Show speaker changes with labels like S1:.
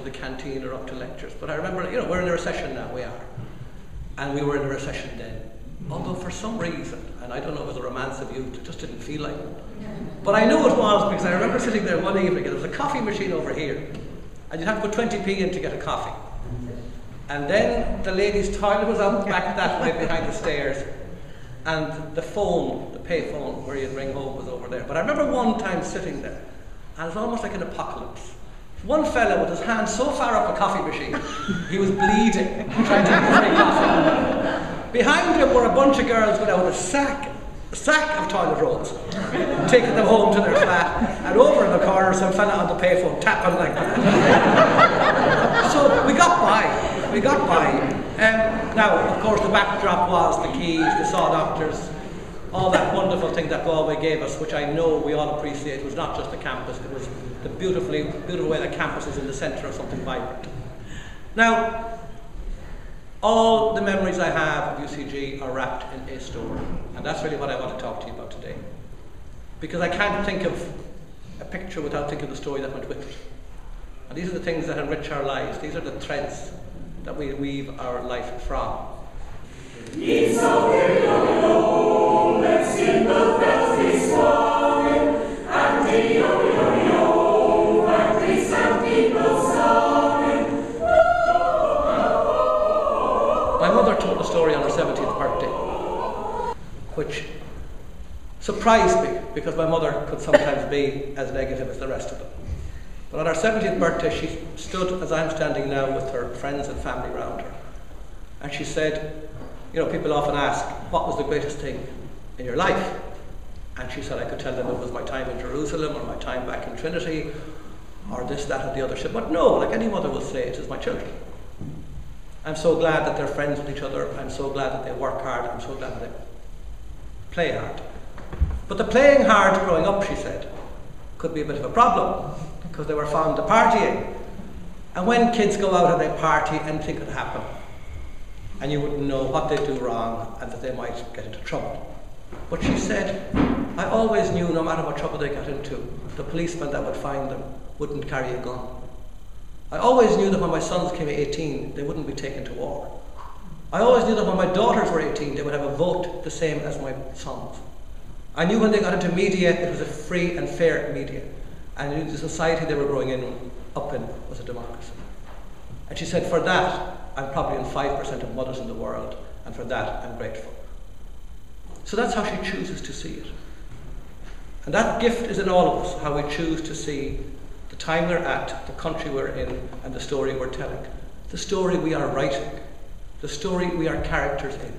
S1: the canteen or up to lectures. But I remember, you know, we're in a recession now, we are. And we were in a recession then. Although for some reason, and I don't know if it was the romance of youth, it just didn't feel like it. But I know it was, because I remember sitting there one evening and there was a coffee machine over here. And you'd have to put 20p in to get a coffee. And then the ladies' toilet was out back that way behind the stairs. And the phone, the pay phone where you'd ring home was over there. But I remember one time sitting there, and it was almost like an apocalypse. One fella with his hand so far up a coffee machine, he was bleeding, trying to get free coffee. Behind him were a bunch of girls with out a sack of toilet rolls, taking them home to their flat, and over in the corner some fella on the payphone tapping like that. So we got by. Now, of course, the backdrop was the keys, the saw doctors, all that wonderful thing that Galway gave us, which I know we all appreciate. It was not just the campus, it was the beautiful way the campus is in the centre of something vibrant. Now, all the memories I have of UCG are wrapped in a story, and that's really what I want to talk to you about today. Because I can't think of a picture without thinking of the story that went with it. And these are the things that enrich our lives. These are the threads that we weave our life from.
S2: Let's sing the bells this morning, and the yo-yo-yo, and the sound people singing.
S1: My mother told a story on her 70th birthday, which surprised me, because my mother could sometimes be as negative as the rest of them. But on her 70th birthday, she stood, as I'm standing now, with her friends and family around her. And she said, you know, people often ask, what was the greatest thing in your life? And she said, I could tell them it was my time in Jerusalem, or my time back in Trinity, or this, that, or the other. She said, but no, like any mother will say, it is my children. I'm so glad that they're friends with each other. I'm so glad that they work hard. I'm so glad that they play hard. But the playing hard growing up, she said, could be a bit of a problem, because they were fond of partying. And when kids go out and they party, anything could happen. And you wouldn't know what they'd do wrong and that they might get into trouble. But she said, I always knew no matter what trouble they got into, the policeman that would find them wouldn't carry a gun. I always knew that when my sons came 18, they wouldn't be taken to war. I always knew that when my daughters were 18, they would have a vote the same as my sons. I knew when they got into media, it was a free and fair media. And I knew the society they were growing up in was a democracy. And she said, for that, I'm probably in 5% of mothers in the world, and for that, I'm grateful. So that's how she chooses to see it. And that gift is in all of us, how we choose to see the time we're at, the country we're in, and the story we're telling. The story we are writing. The story we are characters in.